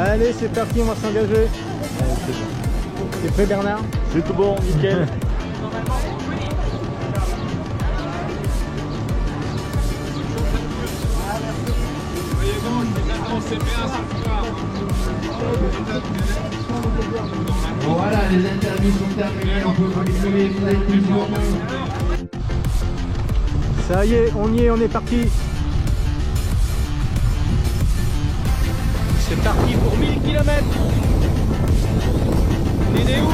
Allez, c'est parti, on va s'engager. C'est prêt, Bernard? C'est tout bon, nickel. Voilà, les interviews sont terminées, on peut continuer, vous avez toujours. Ça y est, on est parti. C'est parti pour 1000 km. On est où?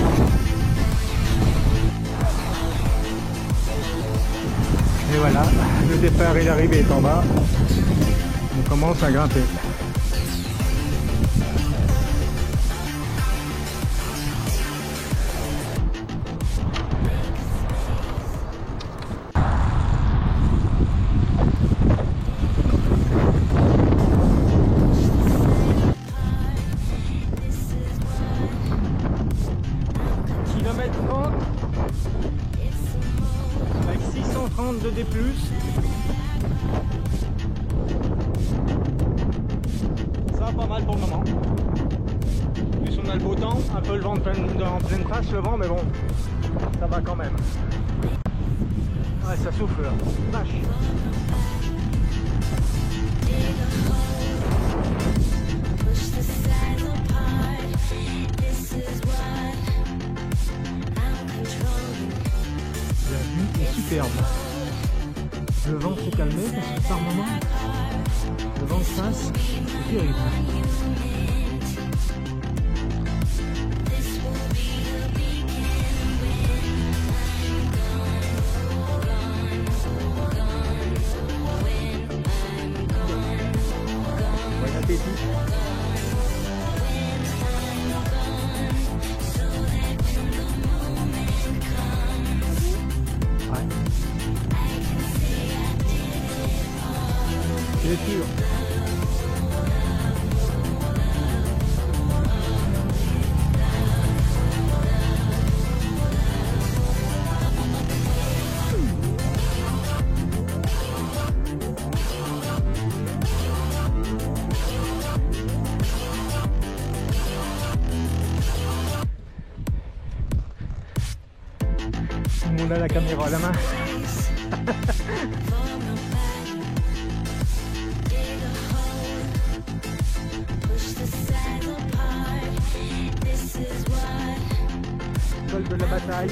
Et voilà, le départ et l'arrivée est en bas. On commence à grimper. Kilomètre 30 avec 630 de D+. Ça va pas mal pour le moment. En plus on a le beau temps, un peu le vent en pleine face, le vent, mais bon, ça va quand même. Ouais, ça souffle là. Vache. La vue est superbe. Le vent s'est calmé parce que par moment, le vent de face, c'est terrible. Bon appétit. C'est sûr. Tout le monde a la caméra à la main. Col de la bataille.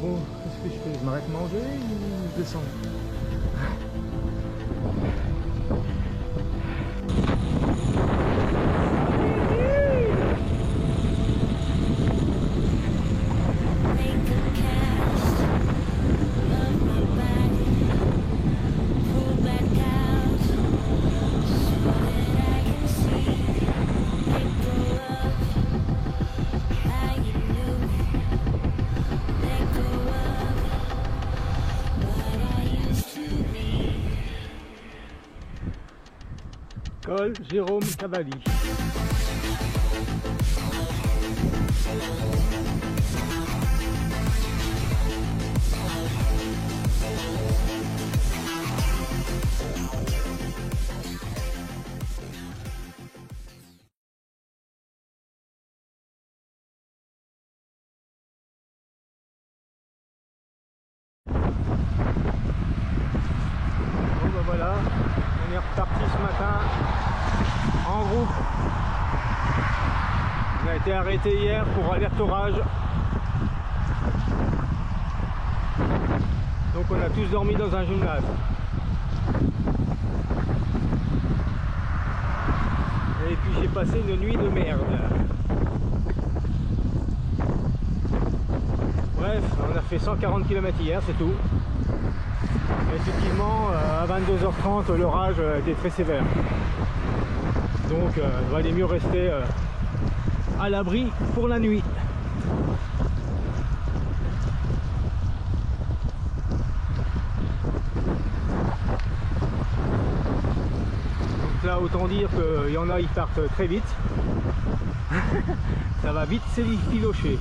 Bon, qu'est-ce que je fais? Je m'arrête manger ou je descends? Col Jérôme Cavalli. Bon ben voilà, on est reparti ce matin en groupe. On a été arrêté hier pour alerte orage. Donc on a tous dormi dans un gymnase. Et puis j'ai passé une nuit de merde. fait 140 km hier, c'est tout. Effectivement, à 22h30, l'orage était très sévère. Donc, il valait mieux rester à l'abri pour la nuit. Donc là, autant dire qu'il y en a, ils partent très vite. Ça va vite s'effilocher.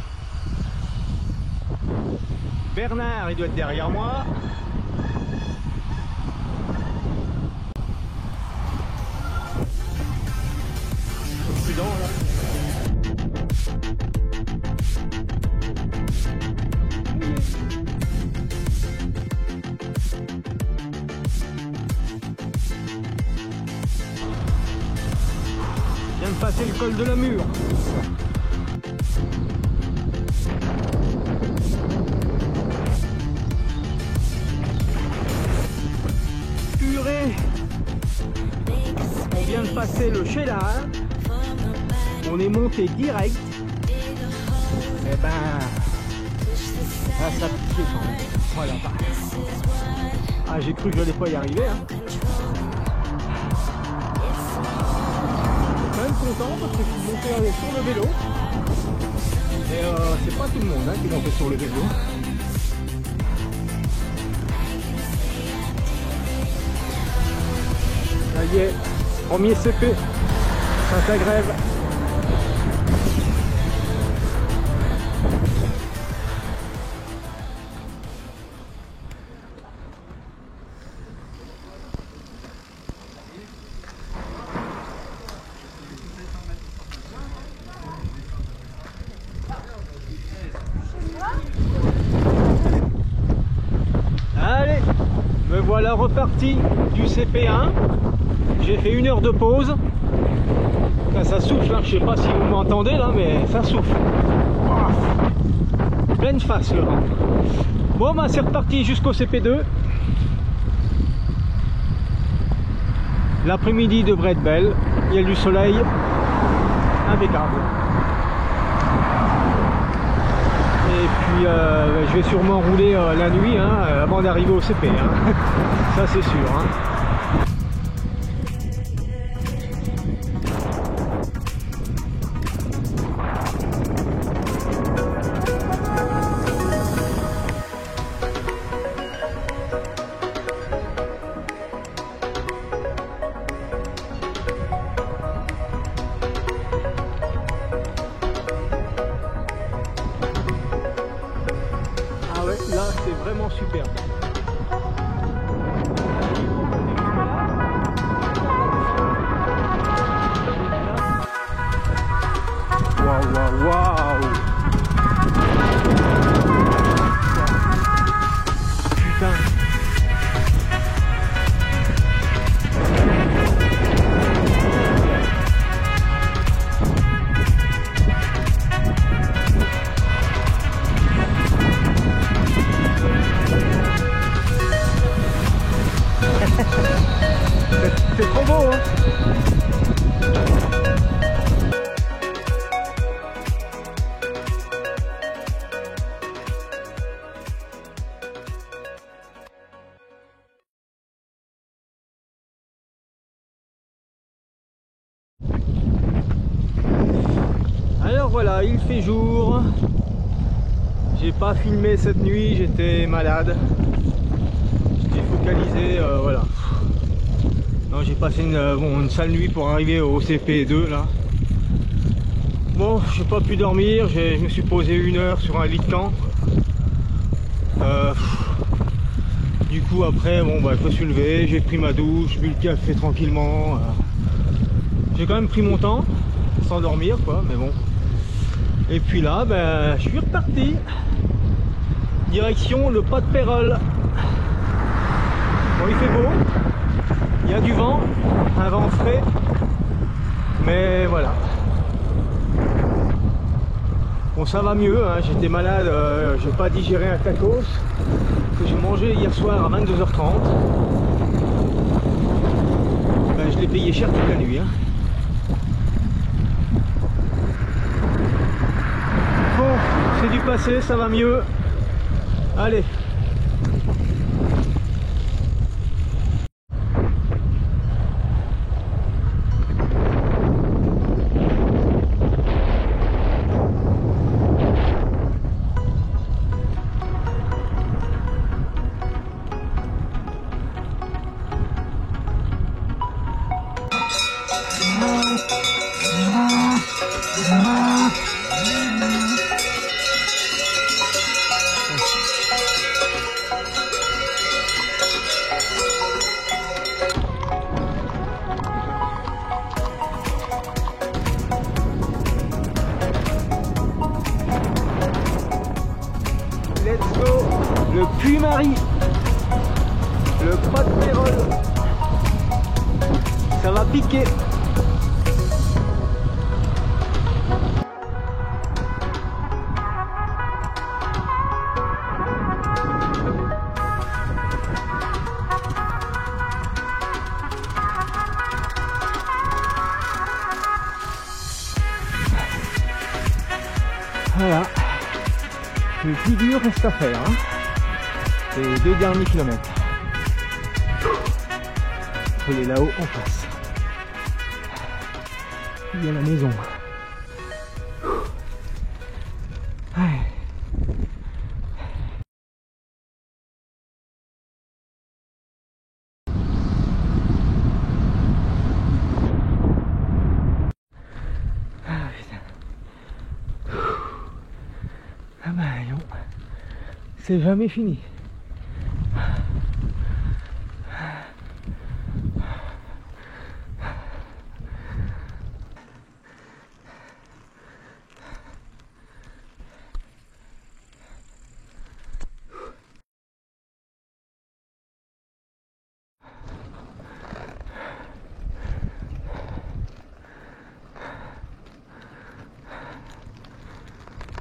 Bernard, il doit être derrière moi. Prudent là. Je viens de passer le col de la Mure. Purée. On vient de passer le Sheila. On est monté direct. Et ben, là, ça pique quand même. Voilà. Ah, j'ai cru que je n'allais pas y arriver. Hein. Je suis quand même content parce que je suis monté sur le vélo. Et c'est pas tout le monde hein, qui est monté sur le vélo. Ça y est, premier CP, Saint-Agrève. Allez, me voilà reparti du CP1. J'ai fait 1 heure de pause. Là, ça souffle, hein. Je sais pas si vous m'entendez là, mais ça souffle. Oh. Pleine face le vent. Bon, bah c'est reparti jusqu'au CP2. L'après-midi devrait être belle. Il y a du soleil. Impeccable. Et puis je vais sûrement rouler la nuit hein, avant d'arriver au CP. Hein. Ça c'est sûr. Hein. Là, c'est vraiment super. Waouh, waouh, waouh. Putain. C'est trop beau hein. Alors voilà, il fait jour. J'ai pas filmé cette nuit, j'étais malade. J'étais focalisé, voilà. Non, j'ai passé une sale nuit pour arriver au CP2 là. Bon, j'ai pas pu dormir, je me suis posé 1 heure sur un lit de camp. Du coup après, bon bah je me suis levé, j'ai pris ma douche, bu le café tranquillement. J'ai quand même pris mon temps, sans dormir quoi, mais bon. Et puis là, ben, je suis reparti. Direction le Pas de Pérol. Bon, il fait beau. Il y a du vent, un vent frais, mais voilà. Bon, ça va mieux, hein. J'étais malade, j'ai pas digéré un tacos que j'ai mangé hier soir à 22h30. Ben, je l'ai payé cher toute la nuit. Hein. Bon, c'est du passé, ça va mieux. Allez. Let's go, le Puy-Marie, le Pas de Pérol, ça va piquer. Voilà. Le plus dur reste à faire, hein. C'est les 2 derniers kilomètres. Il faut aller là-haut en face. Il y a la maison. Ouais. Ah putain. Ah bah non. C'est jamais fini.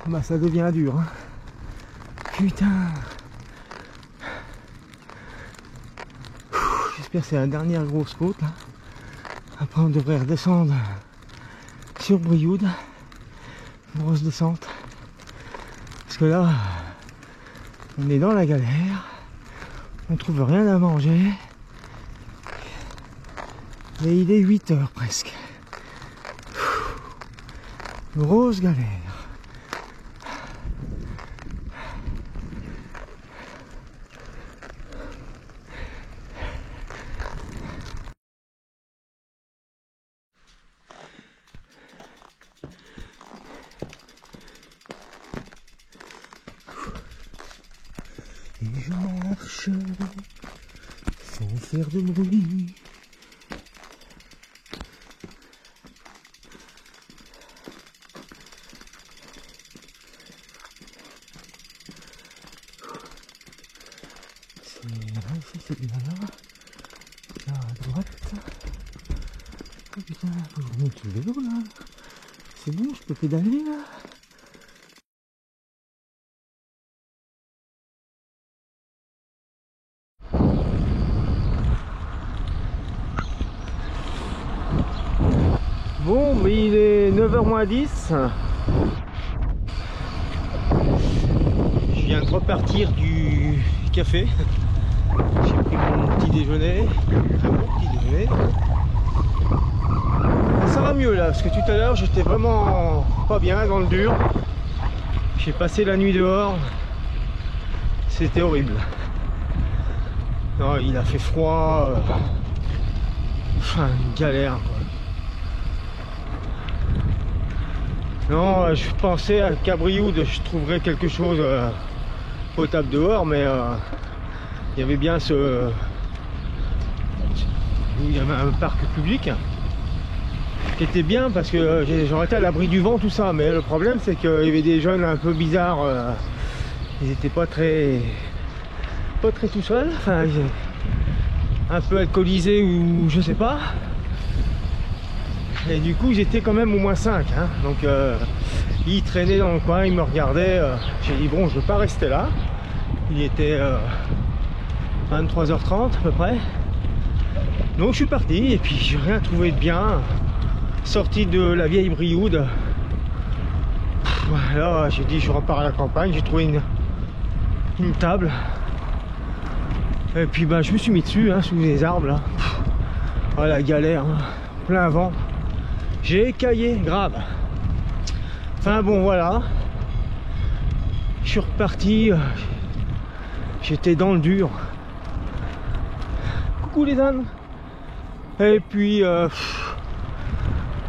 Bah ça devient dur, hein. Putain. J'espère que c'est la dernière grosse côte là. Après on devrait redescendre sur Brioude. Grosse descente. Parce que là, on est dans la galère. On trouve rien à manger. Et il est 8 h presque. Grosse galère. Et je marche sans faire de bruit. C'est bien là. Là à droite. Oh putain, faut que je remonte le vélo là. C'est bon, je peux pédaler là. Bon, mais il est 9 h moins 10. Je viens de repartir du café. J'ai pris mon petit déjeuner. Un bon petit déjeuner. Ça va mieux là, parce que tout à l'heure j'étais vraiment pas bien dans le dur. J'ai passé la nuit dehors. C'était horrible. Non, il a fait froid. Enfin, une galère quoi. Non, je pensais qu'à Brioude je trouverais quelque chose potable dehors, mais il y avait bien il y avait un parc public qui était bien parce que j'aurais été à l'abri du vent tout ça, mais le problème c'est qu'il y avait des jeunes un peu bizarres, ils étaient pas très tout seuls, enfin un peu alcoolisés ou je sais pas. Et du coup ils étaient quand même au moins 5 hein. Donc ils traînaient dans le coin, ils me regardaient. J'ai dit bon, je veux pas rester là. Il était 23 h 30 à peu près. Donc je suis parti et puis j'ai rien trouvé de bien. Sorti de la vieille Brioude. Voilà, j'ai dit je repars à la campagne. J'ai trouvé une table. Et puis bah je me suis mis dessus, hein, sous les arbres là. Oh la galère, hein. Plein vent. J'ai écaillé, grave. Enfin bon voilà. Je suis reparti. J'étais dans le dur. Coucou les ânes. Et puis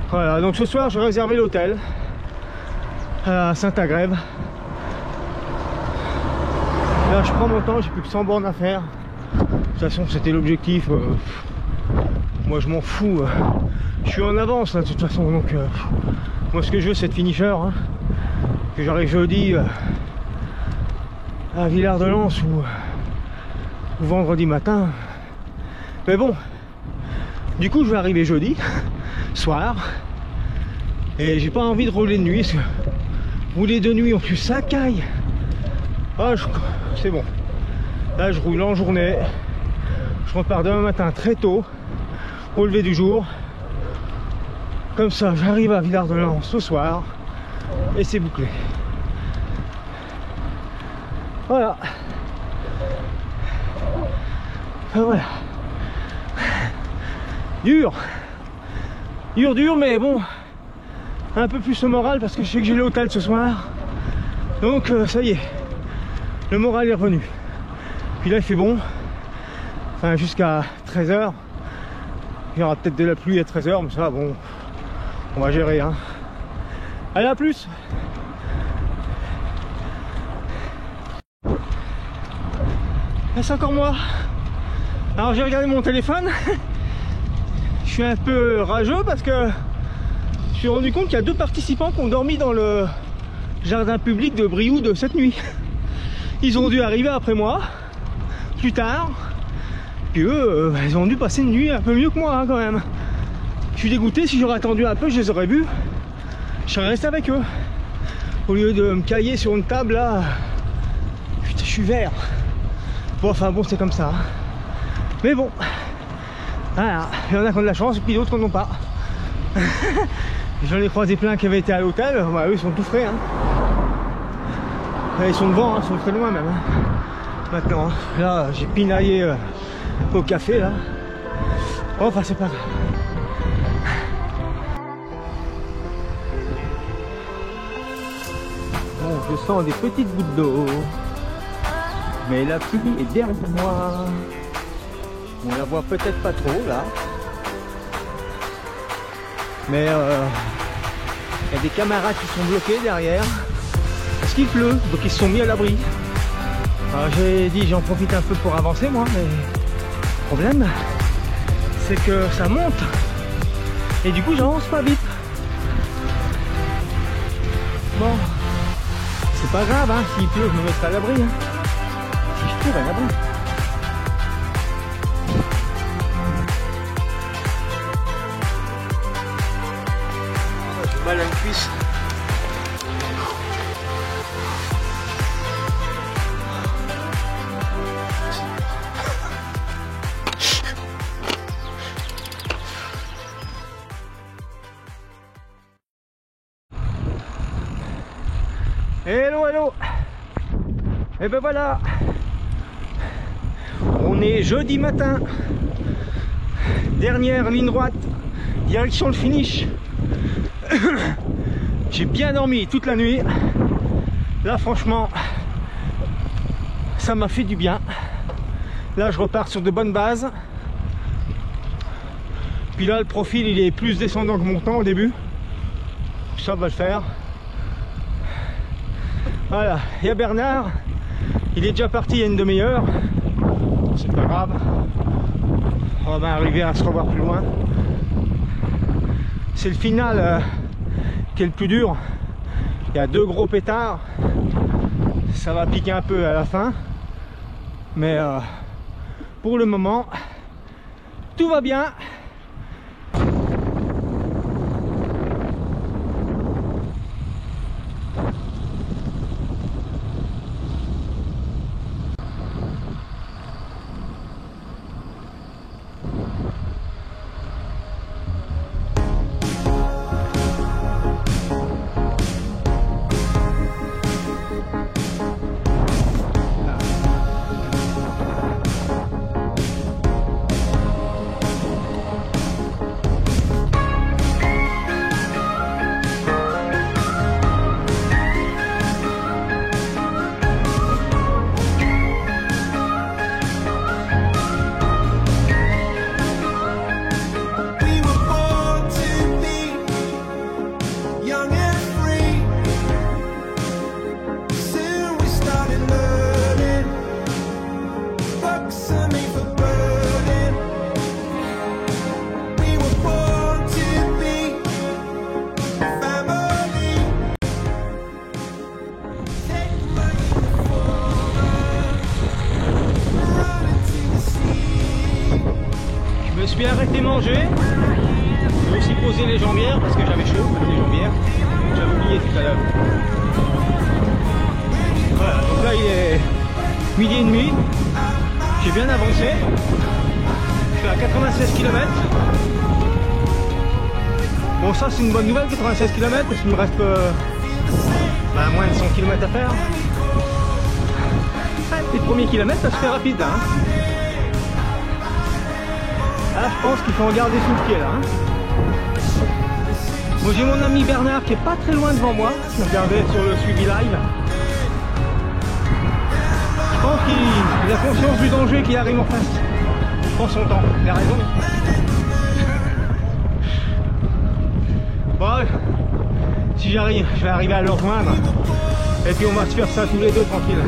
voilà, donc ce soir j'ai réservé l'hôtel à Saint-Agrève. Là je prends mon temps, j'ai plus que 100 bornes à faire. De toute façon c'était l'objectif. Moi je m'en fous. Je suis en avance là, de toute façon. Donc moi ce que je veux c'est de finisher. Hein. Que j'arrive jeudi à Villard-de-Lans ou vendredi matin. Mais bon, du coup je vais arriver jeudi soir. Et j'ai pas envie de rouler de nuit. Parce que rouler de nuit en plus ça caille. Ah, c'est bon. Là je roule en journée. Je repars demain matin très tôt au lever du jour. Comme ça j'arrive à Villard-de-Lans ce soir. Et c'est bouclé. Voilà. Enfin, voilà. Dur. Dur, mais bon. Un peu plus le moral parce que je sais que j'ai l'hôtel ce soir. Donc ça y est. Le moral est revenu. Puis là il fait bon. Enfin jusqu'à 13 h. Il y aura peut-être de la pluie à 13 h, mais ça bon. On va gérer hein. Allez à plus. C'est encore moi. Alors j'ai regardé mon téléphone. Je suis un peu rageux parce que je me suis rendu compte qu'il y a 2 participants qui ont dormi dans le jardin public de Brioude cette nuit. Ils ont dû arriver après moi, plus tard. Puis eux, ils ont dû passer une nuit un peu mieux que moi hein, quand même. Je suis dégoûté, si j'aurais attendu un peu, je les aurais vus. Je serais resté avec eux. Au lieu de me cailler sur une table là. Putain, je suis vert. Bon, enfin bon, c'est comme ça. Mais bon. Voilà, il y en a qui ont de la chance et puis d'autres qui n'en ont pas. J'en ai croisé plein qui avaient été à l'hôtel. Bah, eux, ils sont tout frais. Hein. Ils sont devant, hein, ils sont très loin même. Hein. Maintenant, hein. Là, j'ai pinaillé au café là. Oh, enfin, c'est pas grave. Bon, je sens des petites gouttes d'eau. Mais la pluie est derrière moi. On la voit peut-être pas trop là. Mais il y a des camarades qui sont bloqués derrière. Parce qu'il pleut, donc ils se sont mis à l'abri. Alors j'ai dit j'en profite un peu pour avancer moi, mais le problème c'est que ça monte. Et du coup j'avance pas vite. Bon, c'est pas grave, hein, s'il pleut je me mettrai à l'abri. Hein. Si je trouve à l'abri. J'ai mal à une cuisse. Hello, hello. Et ben voilà. On est jeudi matin. Dernière ligne droite. Direction le finish. J'ai bien dormi toute la nuit. Là franchement, ça m'a fait du bien. Là je repars sur de bonnes bases. Puis là le profil il est plus descendant que montant au début. Ça va le faire. Voilà, il y a Bernard, il est déjà parti il y a une demi-heure, c'est pas grave, on va arriver à se revoir plus loin. C'est le final qui est le plus dur, il y a 2 gros pétards, ça va piquer un peu à la fin, mais pour le moment, tout va bien. me suis arrêté manger. J'ai aussi posé les jambières parce que j'avais chaud, les jambières. J'avais oublié tout à l'heure. Voilà, donc là il est midi et demi. J'ai bien avancé. Je suis à 96 km. Bon, ça c'est une bonne nouvelle, 96 km, parce qu'il me reste moins de 100 km à faire. Les premiers kilomètres, ça se fait rapide. Hein. Là, je pense qu'il faut en garder sous le pied. Là, hein. Bon, j'ai mon ami Bernard qui est pas très loin devant moi. Je regardais sur le suivi live. Je pense qu'il a conscience du danger qui arrive en face. Il prend son temps, il a raison. Bon, si j'arrive, je vais arriver à le rejoindre. Et puis on va se faire ça tous les deux tranquille.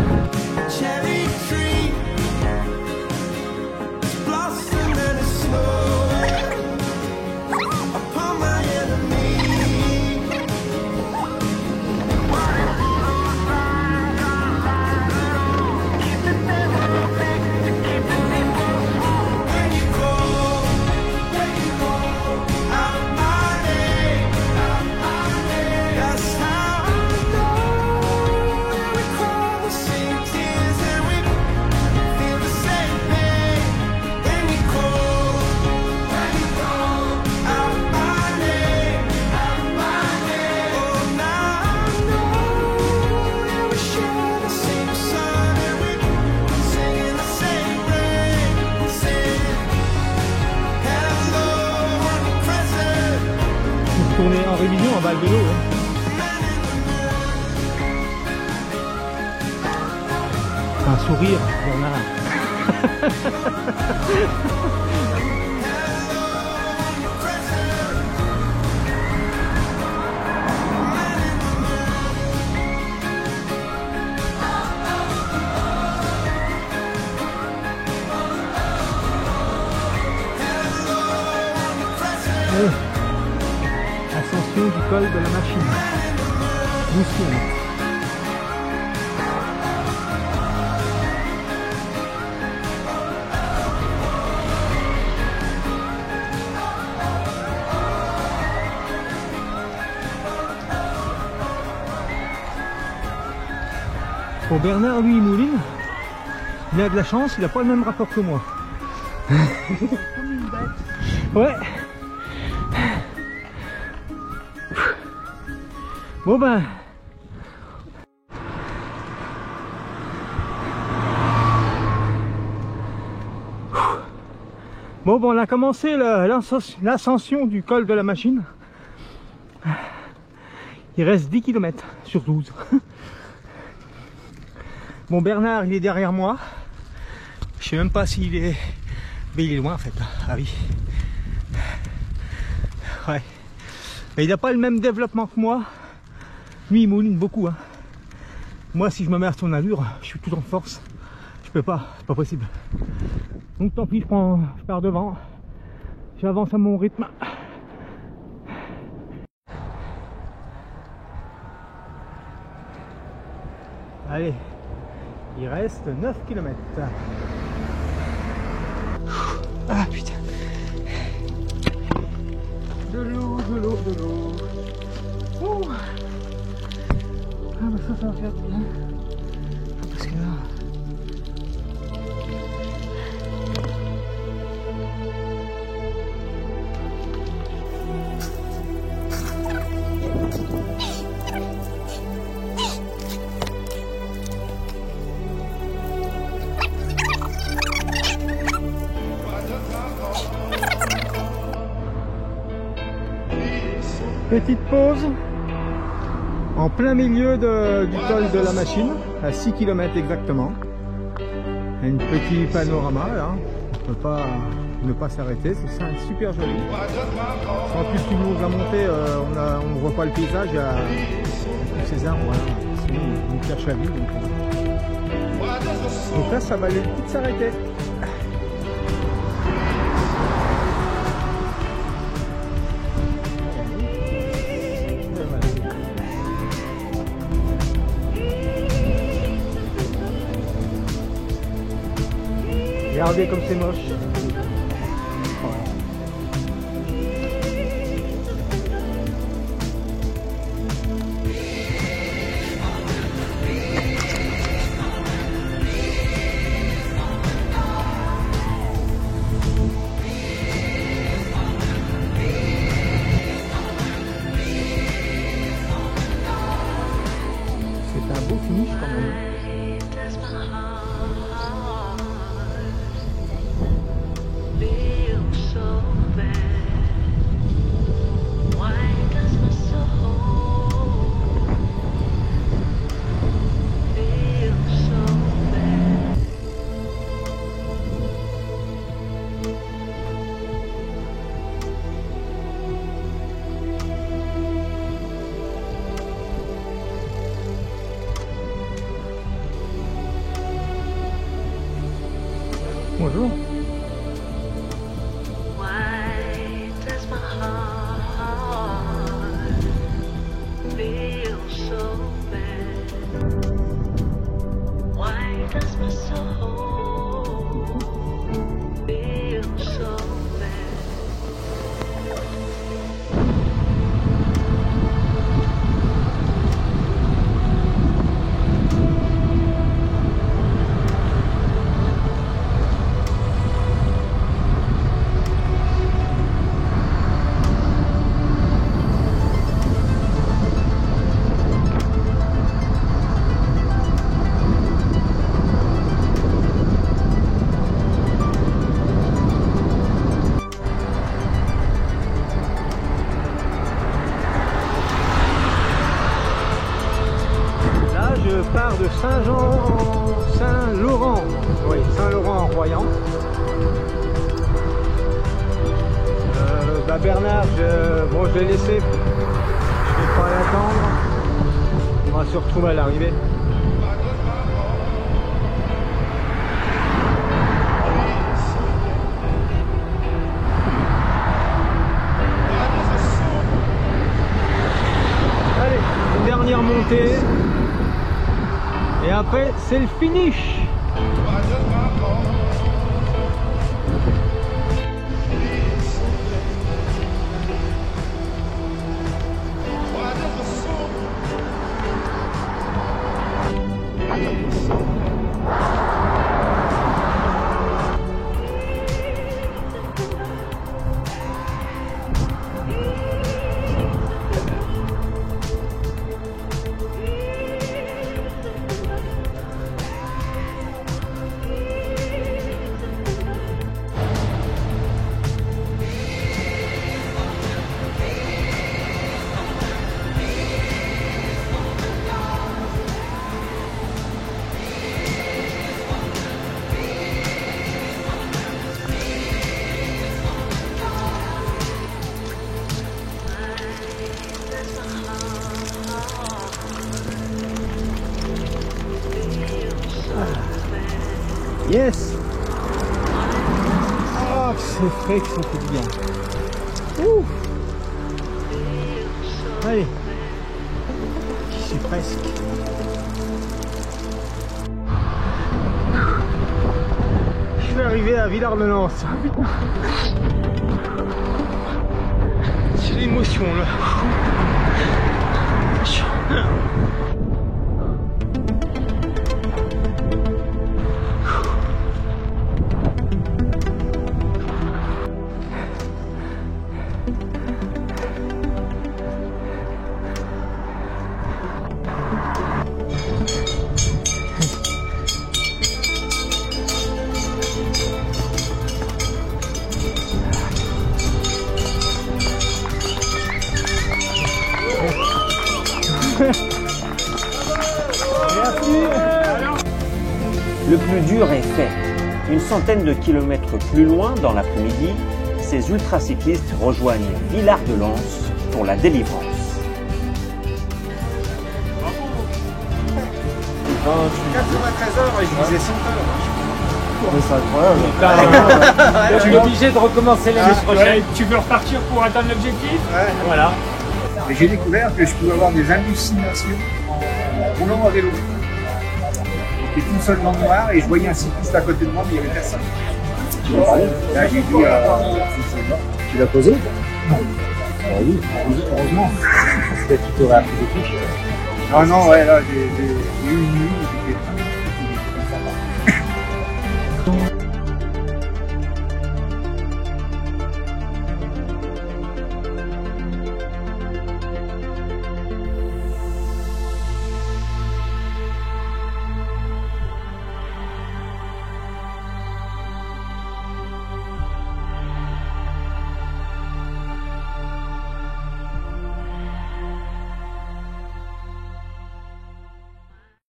Tourner en révision en balle de l'eau. Hein. Un sourire, Bernard. Ascension du col de la machine. 12 km. Bon, Bernard, lui, il mouline. Il a de la chance, il n'a pas le même rapport que moi. Comme une bête. Ouais. Bon ben, on a commencé l'ascension du col de la machine. Il reste 10 km sur 12. Bon, Bernard, il est derrière moi. Je sais même pas s'il est... Mais il est loin en fait. Ah oui. Ouais. Mais il n'a pas le même développement que moi. Lui, il mouline beaucoup. Hein. Moi, si je me mets à son allure, je suis tout en force. Je peux pas, c'est pas possible. Donc tant pis, je pars devant. J'avance à mon rythme. Allez, il reste 9 km. Ah putain. De l'eau, de l'eau, de l'eau. Ouh. Ah bah ça va faire bien. Parce que là... Petite pause en plein milieu du col de la machine, à 6 km exactement. Un petit panorama là, on ne peut pas ne pas s'arrêter, c'est super joli. En plus tu nous as monté, on ne voit pas le paysage, il y a tous ces arbres, voilà. Sinon on cherche la vie. Donc là ça valait le coup de s'arrêter. Regardez comme c'est moche. Voilà. bonjour. Je pars de Saint-Laurent, oui, Saint-Laurent-en-Royan. Bernard, bon, je l'ai laissé, je vais pas l'attendre, on va se retrouver à l'arrivée. Allez, une dernière montée. Et après, c'est le finish. Yes. Oh, c'est frais que ça fait du bien. Ouh. Allez. J'y suis presque. Je suis arrivé à Villard-de-Lans. C'est l'émotion là. Le plus dur est fait. Une centaine de kilomètres plus loin, dans l'après-midi, ces ultracyclistes rejoignent Villard-de-Lans pour la délivrance. Je suis 93 heures et je disais 100 heures. C'est incroyable. Tu es obligé de recommencer l'année prochaine. Tu veux repartir pour atteindre l'objectif? Voilà. Et j'ai découvert que je pouvais avoir des hallucinations en roulant à vélo. J'étais tout seul dans le noir et je voyais un cycliste à côté de moi, mais il n'y avait personne. Là, j'ai dit, tu l'as posé? Oui, heureusement. Peut-être que tu t'aurais appris des trucs. Non, ouais, là, j'ai eu une nuit.